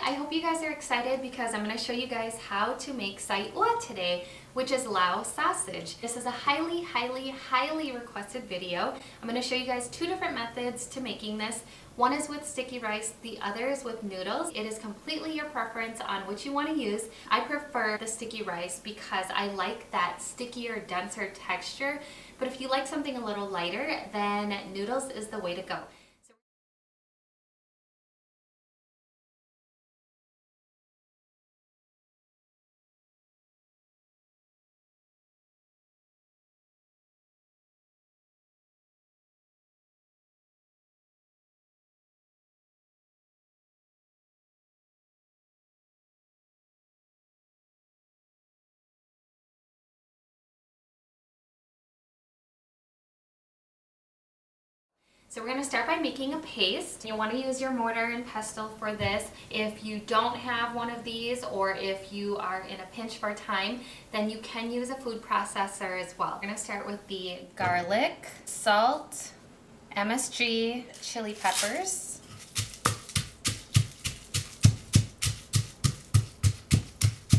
I hope you guys are excited because I'm going to show you guys how to make SAI OUA today, which is Lao sausage. This is a highly requested video. I'm going to show you guys two different methods to making this. One is with sticky rice, the other is with noodles. It is completely your preference on which you want to use. I prefer the sticky rice because I like that stickier, denser texture. But if you like something a little lighter, then noodles is the way to go. So we're going to start by making a paste. You want to use your mortar and pestle for this. If you don't have one of these, or if you are in a pinch for time, then you can use a food processor as well. We're going to start with the garlic, salt, MSG, chili peppers.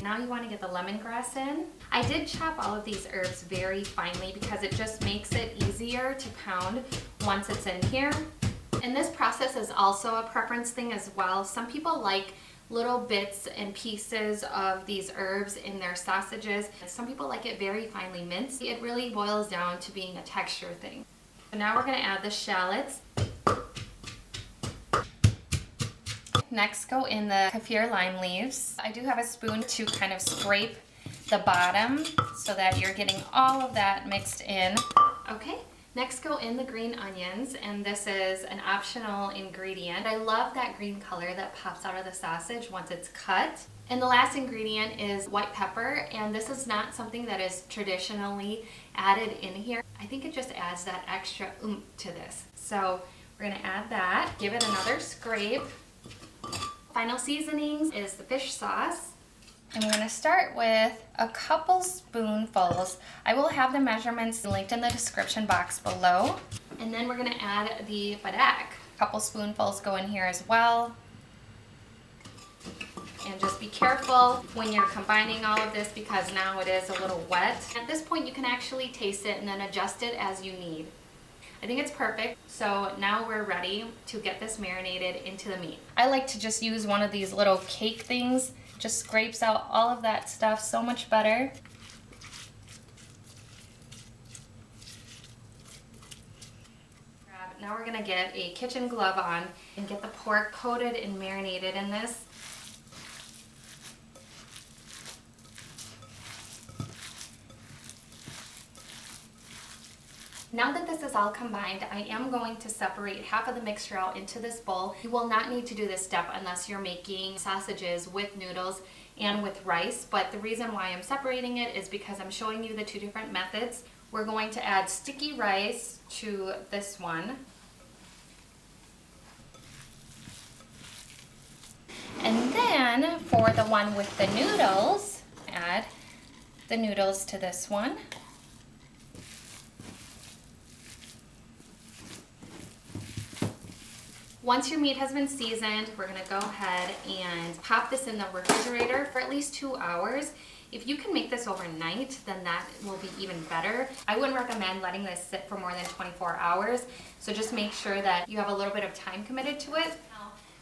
Now you want to get the lemongrass in. I did chop all of these herbs very finely because it just makes it easier to pound once it's in here. And this process is also a preference thing as well. Some people like little bits and pieces of these herbs in their sausages. Some people like it very finely minced. It really boils down to being a texture thing. So now we're going to add the shallots. Next go in the kaffir lime leaves. I do have a spoon to kind of scrape the bottom so that you're getting all of that mixed in. Okay, next go in the green onions, and this is an optional ingredient. I love that green color that pops out of the sausage once it's cut. And the last ingredient is white pepper, and this is not something that is traditionally added in here. I think it just adds that extra oomph to this. So we're gonna add that, give it another scrape. Final seasonings is the fish sauce. And we're going to start with a couple spoonfuls. I will have the measurements linked in the description box below. And then we're going to add the padeak. A couple spoonfuls go in here as well. And just be careful when you're combining all of this because now it is a little wet. At this point you can actually taste it and then adjust it as you need. I think it's perfect. So now we're ready to get this marinated into the meat. I like to just use one of these little cake things. Just scrapes out all of that stuff so much better. Now we're gonna get a kitchen glove on and get the pork coated and marinated in this. Now that this is all combined, I am going to separate half of the mixture out into this bowl. You will not need to do this step unless you're making sausages with noodles and with rice, but the reason why I'm separating it is because I'm showing you the two different methods. We're going to add sticky rice to this one. And then for the one with the noodles, add the noodles to this one. Once your meat has been seasoned, we're going to go ahead and pop this in the refrigerator for at least 2 hours. If you can make this overnight, then that will be even better. I wouldn't recommend letting this sit for more than 24 hours, so just make sure that you have a little bit of time committed to it.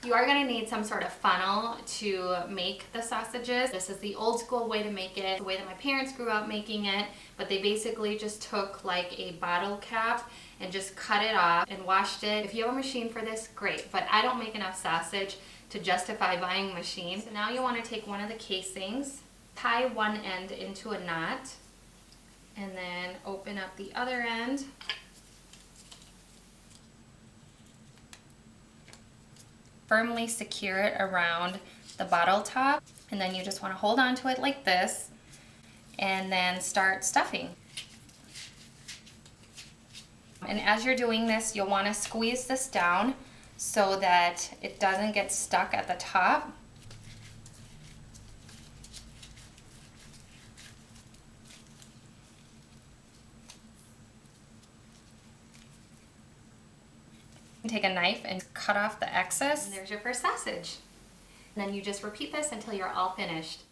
You are going to need some sort of funnel to make the sausages. This is the old school way to make it, the way that my parents grew up making it, but they basically just took like a bottle cap and just cut it off and washed it. If you have a machine for this, great, but I don't make enough sausage to justify buying a machine. So now you want to take one of the casings, tie one end into a knot, and then open up the other end. Firmly secure it around the bottle top, and then you just want to hold on to it like this and then start stuffing. And as you're doing this, you'll want to squeeze this down so that it doesn't get stuck at the top. Take a knife and cut off the excess. And there's your first sausage. And then you just repeat this until you're all finished.